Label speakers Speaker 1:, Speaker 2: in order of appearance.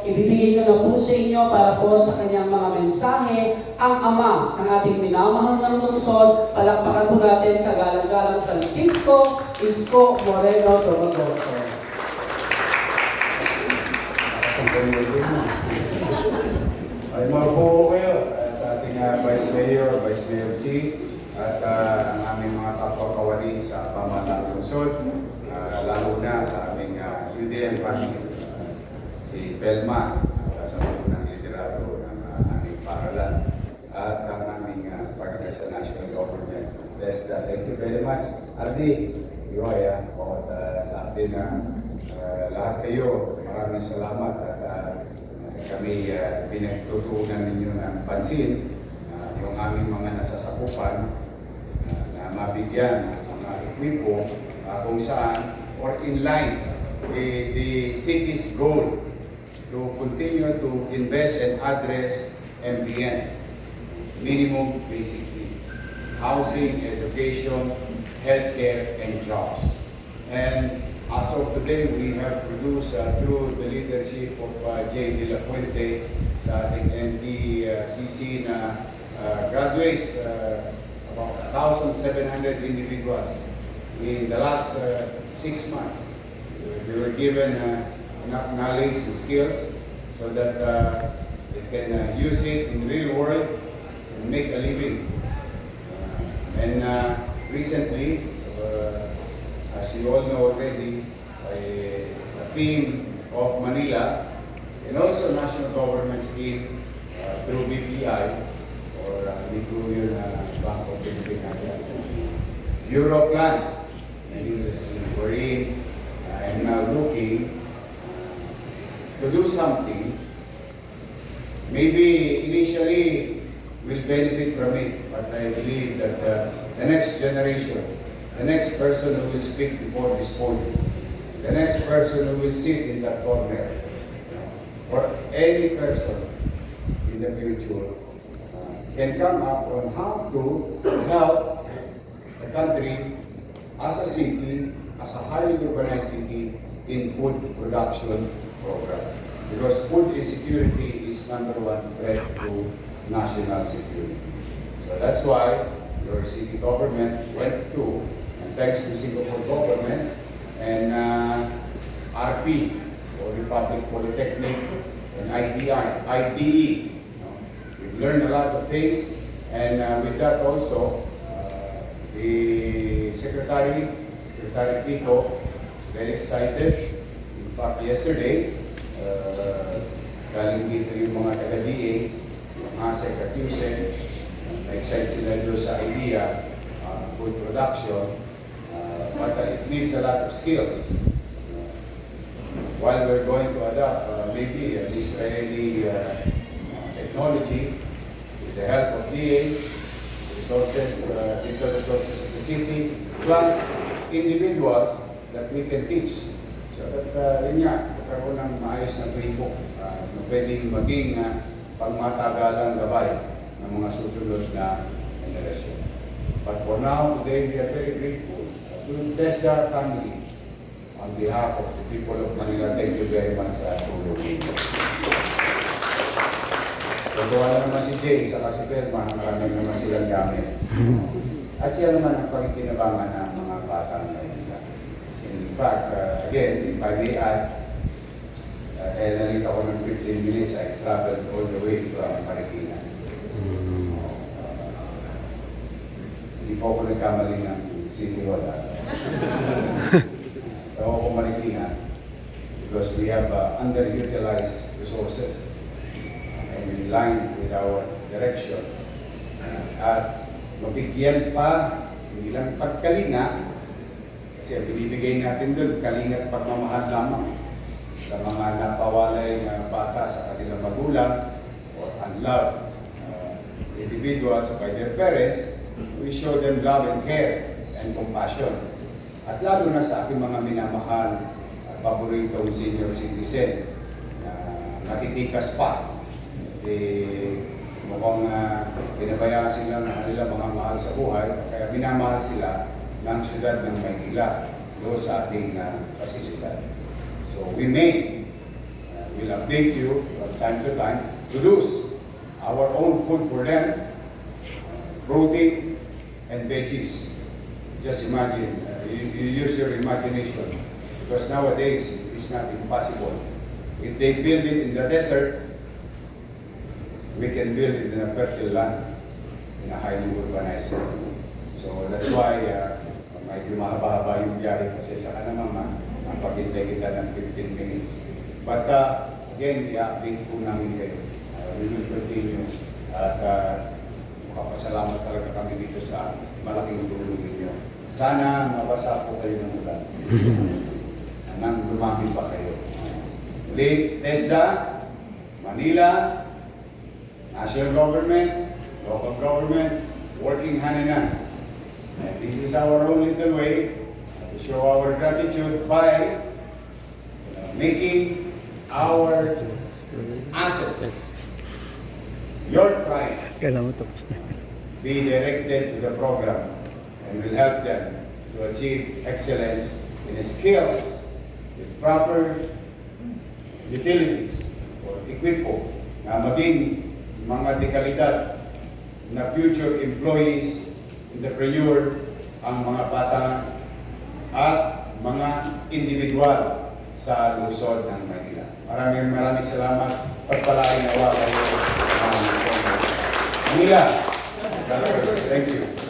Speaker 1: ibibigay ko na po sa inyo para po sa kanyang mga mensahe, ang ama ng ating minamahal ng lungsod. Palakpakan po natin kagalang-galang Francisco Isko Moreno Romagoso.
Speaker 2: Ay mabuo kayo sa ating Vice Mayor G, at ang aming mga kapwa-kawani sa pamanang lungsod, lalo na sa aming UDN family, si Pelma, sa unang liderado ng aming paralan, at ang aming partner sa national government. Thank you very much. Ardi, Iwaya, at sa atin lahat kayo, maraming salamat at kami pinagtutuunan ninyo ng pansin yung aming mga nasasakupan na mabigyan ng mga ekwipo kung saan or in line with the city's goal to continue to invest and address MBN, minimum basic needs, housing, education, healthcare, and jobs. And as of today, we have produced through the leadership of J. De La Puente sa ating NDCC na graduates, about 1,700 individuals in the last 6 months. They were given enough knowledge and skills so that they can use it in the real world and make a living. And recently, as you all know already, a team of Manila and also national government scheme through BPI or Bank of Philippines, Europlans, wherein I'm now looking to do something. Maybe initially will benefit from it, but I believe that the next generation, the next person who will speak before this podium, the next person who will sit in that corner, or any person in the future can come up on how to help the country as a city, as a highly organized city in food production program. Because food insecurity is #1 threat to national security. So that's why your city government went to, and thanks to Singapore government and RP, or Republic Polytechnic, and IDE. We've learned a lot of things, and with that also, the Secretary Tito is very excited. In fact, yesterday, galing dito yung mga taga-DA, yung ASEC at USEC, na-excite sila doon sa idea, food production, but it needs a lot of skills. While we're going to adopt maybe an Israeli technology with the help of DA, resources, little resources of the city, plus individuals that we can teach. So that, yun nga, magkaroon ng maayos na playbook na pwedeng maging pangmatagalang gabay ng mga susunod na generation. But for now, today, we are very grateful to Desgar family. On behalf of the people of Manila, thank you very much sa tulong ninyo. Pagkawa naman si Jay, sa si Pelma, marami naman silang gamit. At siya naman ang pagkinabangan ng mga batang ngayon. In fact, again, if I may add, nalita ko ng 15 minutes, I traveled all the way to Marikina. Hindi po ako nagkamali ng City Hall. Ako ko Marikina because we have underutilized resources and in line with our direction. At mabigyan pa, hindi lang pagkalinga, kasi ang binibigay natin doon, kalinga at pagmamahal lamang sa mga napawalay na bata sa kanilang magulang or unloved individuals by their parents. We show them love and care and compassion. At lalo na sa ating mga minamahal at paboritong senior citizen na natitikas pa. Mukhang pinabayaan sila ng kanilang mga mahal sa buhay, kaya minamahal sila ng syudad ng Maynila doon sa ating pasilidad. So we will update you from time to time, produce our own food for them, protein and veggies. Just imagine, you use your imagination, because nowadays it's not impossible. If they build it in the desert, we can build it in a fertile land, in a highly urbanized area. So that's why medyo mahaba-haba yung biyahe. Pasensya ka naman, ang paghintay kita ng 15 minutes. But again, i-update po namin kayo. We will continue. At makapasalamat talaga kami dito sa malaking tulong ninyo. Sana mabasa po kayo ng ulan. Nang dumami pa kayo. Muli, TESDA, Manila, national government, local government, working hand in hand. And this is our own little way to show our gratitude by making our assets, your clients, be directed to the program and will help them to achieve excellence in skills with proper utilities or equipo na maging mga dekalidad na future employees, entrepreneur, ang mga bata at mga individual sa lungsod ng Manila. Maraming salamat. Pagpalain nawa kayo ng Manila. Thank you.